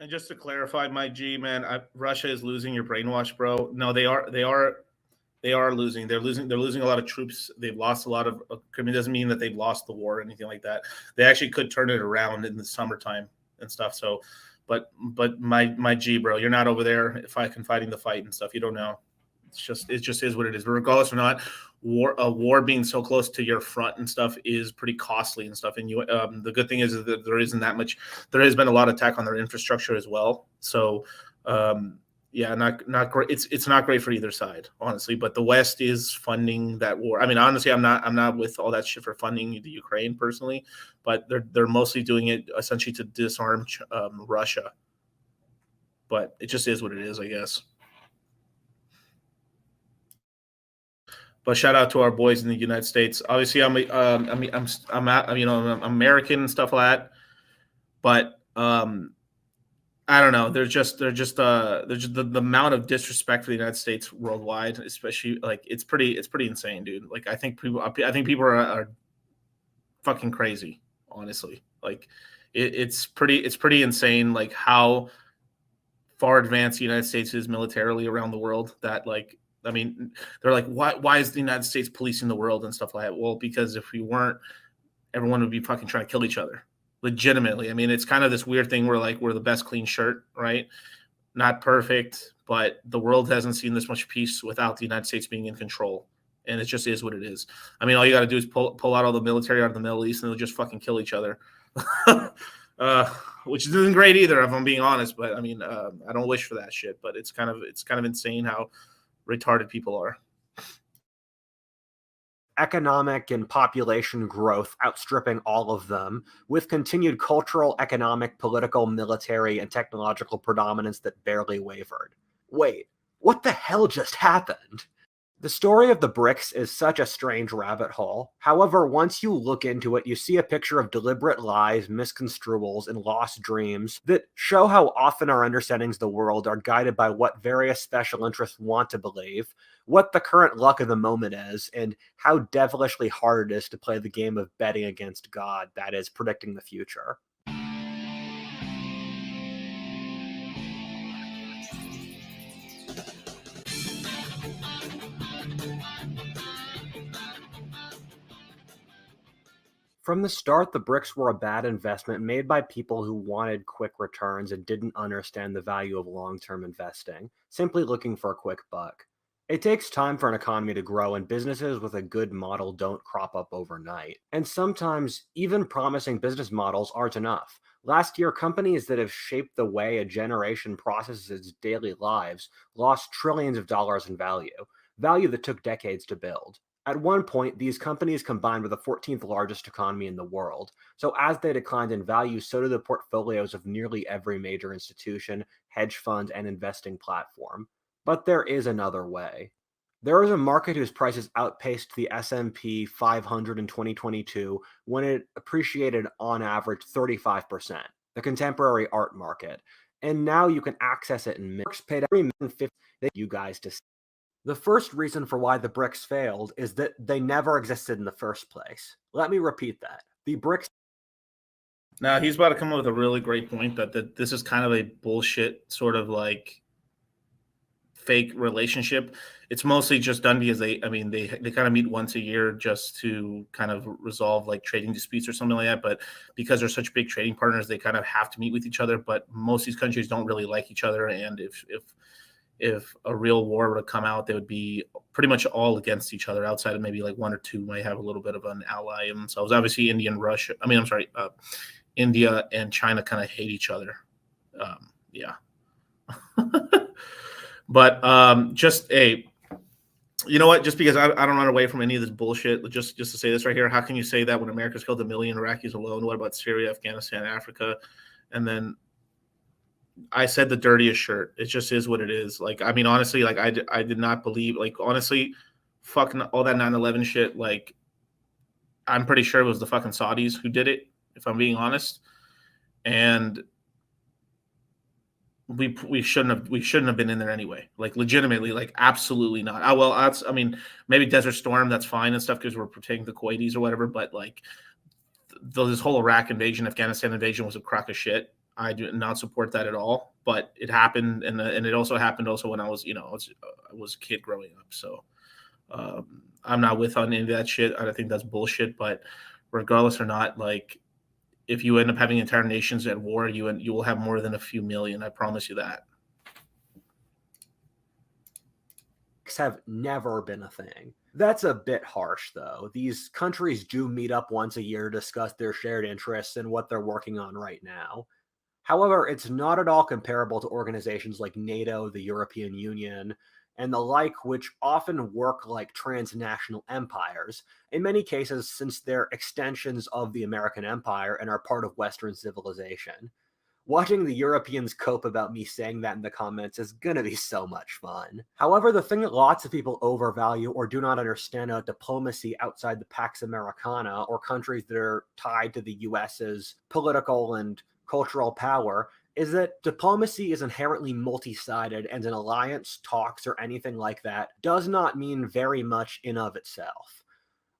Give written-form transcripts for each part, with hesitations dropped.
And just to clarify, my G man, Russia is losing your brainwash, bro. No, they are losing. They're losing. They're losing a lot of troops. They've lost a lot of. I mean, it doesn't mean that they've lost the war or anything like that. They actually could turn it around in the summertime and stuff. So, but my G, bro, you're not over there fighting the fight and stuff. You don't know. It just is what it is. But regardless or not, a war being so close to your front and stuff is pretty costly and stuff. And the good thing is that there isn't that much. There has been a lot of attack on their infrastructure as well. So. Yeah, not great. It's not great for either side, honestly. But the West is funding that war. I mean, honestly, I'm not with all that shit for funding the Ukraine personally, but they're mostly doing it essentially to disarm Russia. But it just is what it is, I guess. But shout out to our boys in the United States. Obviously, I'm American and stuff like that, but I don't know. They're just the amount of disrespect for the United States worldwide, especially like it's pretty insane, dude. Like I think people are fucking crazy, honestly. Like it's pretty insane, like how far advanced the United States is militarily around the world. That like, I mean, they're like, why is the United States policing the world and stuff like that? Well, because if we weren't, everyone would be fucking trying to kill each other. Legitimately. I mean, it's kind of this weird thing where like we're the best clean shirt, right? Not perfect, but the world hasn't seen this much peace without the United States being in control. And it just is what it is. I mean, all you got to do is pull out all the military out of the Middle East and they'll just fucking kill each other. Which isn't great either, if I'm being honest. But I mean, I don't wish for that shit, but it's kind of insane how retarded people are. Economic and population growth outstripping all of them, with continued cultural, economic, political, military, and technological predominance that barely wavered. Wait, what the hell just happened? The story of the BRICS is such a strange rabbit hole. However, once you look into it, you see a picture of deliberate lies, misconstruals, and lost dreams that show how often our understandings of the world are guided by what various special interests want to believe, what the current luck of the moment is, and how devilishly hard it is to play the game of betting against God, that is, predicting the future. From the start, the BRICS were a bad investment made by people who wanted quick returns and didn't understand the value of long-term investing, simply looking for a quick buck. It takes time for an economy to grow, and businesses with a good model don't crop up overnight. And sometimes, even promising business models aren't enough. Last year, companies that have shaped the way a generation processes its daily lives lost trillions of dollars in value that took decades to build. At one point, these companies combined with the 14th largest economy in the world, so as they declined in value, so did the portfolios of nearly every major institution, hedge fund, and investing platform. But there is another way. There is a market whose prices outpaced the S&P 500 in 2022 when it appreciated on average 35%, the contemporary art market, and now you can access it in minutes. Paid every minute 50 you guys to see. The first reason for why the BRICS failed is that they never existed in the first place. Let me repeat that. The BRICS... Now, he's about to come up with a really great point that this is kind of a bullshit sort of like fake relationship. It's mostly just done because they kind of meet once a year just to kind of resolve like trading disputes or something like that. But because they're such big trading partners, they kind of have to meet with each other. But most of these countries don't really like each other. And if a real war were to come out, they would be pretty much all against each other. Outside of maybe like one or two might have a little bit of an ally in themselves. Obviously, India and China kind of hate each other. Yeah. But just you know what? Just because I don't run away from any of this bullshit, just to say this right here, how can you say that when America's killed 1 million Iraqis alone? What about Syria, Afghanistan, Africa? And then I said the dirtiest shirt. It just is what it is. Like, I mean, honestly, like I did not believe, like, honestly, fucking all that 9/11 shit. Like, I'm pretty sure it was the fucking Saudis who did it, if I'm being honest. And we shouldn't have been in there anyway. Like, legitimately, like, absolutely not. I mean, maybe Desert Storm, that's fine and stuff because we're protecting the Kuwaitis or whatever. But like, this whole Iraq invasion, Afghanistan invasion was a crock of shit. I do not support that at all. But it happened, and it also happened when I was, I was a kid growing up. So I'm not with on any of that shit. I think that's bullshit. But regardless or not, like, if you end up having entire nations at war, you will have more than a few million. I promise you that. Have never been a thing. That's a bit harsh, though. These countries do meet up once a year to discuss their shared interests and what they're working on right now. However, it's not at all comparable to organizations like NATO, the European Union, and the like, which often work like transnational empires, in many cases since they're extensions of the American empire and are part of Western civilization. Watching the Europeans cope about me saying that in the comments is gonna be so much fun. However, the thing that lots of people overvalue or do not understand about diplomacy outside the Pax Americana, or countries that are tied to the US's political and cultural power, is that diplomacy is inherently multi-sided, and an alliance, talks, or anything like that does not mean very much in of itself.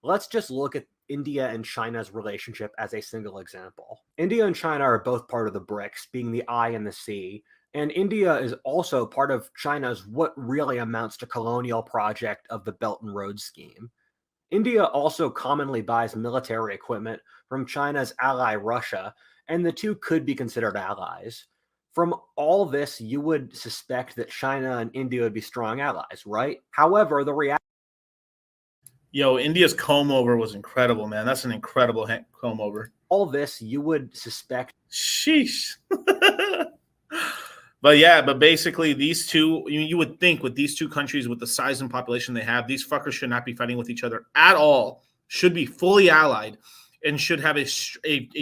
Let's just look at India and China's relationship as a single example. India and China are both part of the BRICS, being the I and the C, and India is also part of China's what really amounts to colonial project of the Belt and Road Scheme. India also commonly buys military equipment from China's ally Russia, and the two could be considered allies. From all this, you would suspect that China and India would be strong allies, right? However, the reality Yo, India's comb over was incredible, man. That's an incredible comb over. all this, you would suspect. Sheesh. But yeah, but basically these two, you would think with these two countries, with the size and population they have, these fuckers should not be fighting with each other at all. Should be fully allied and should have a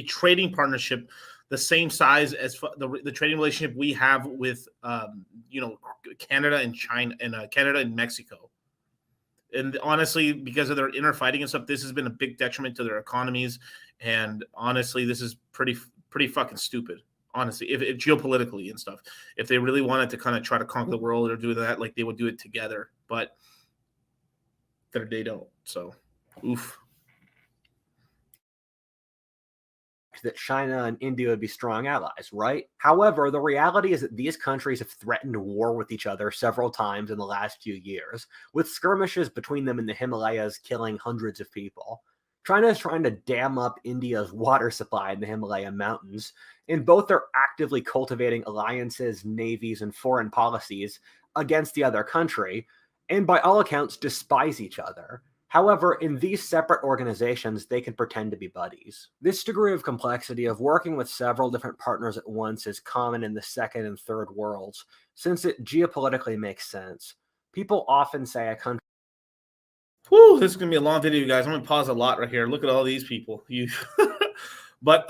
trading partnership the same size as the trading relationship we have with, Canada and China, and Canada and Mexico. And honestly, because of their inner fighting and stuff, this has been a big detriment to their economies. And honestly, this is pretty fucking stupid. Honestly, if geopolitically and stuff, if they really wanted to kind of try to conquer the world or do that, like, they would do it together. But they don't. So, oof. That China and India would be strong allies, right? However, the reality is that these countries have threatened war with each other several times in the last few years, with skirmishes between them in the Himalayas killing hundreds of people. China is trying to dam up India's water supply in the Himalaya mountains, and both are actively cultivating alliances, navies, and foreign policies against the other country, and by all accounts despise each other. However, in these separate organizations, they can pretend to be buddies. This degree of complexity of working with several different partners at once is common in the second and third worlds, since it geopolitically makes sense. People often say a country. Whew, this is gonna be a long video, guys. I'm gonna pause a lot right here. Look at all these people. But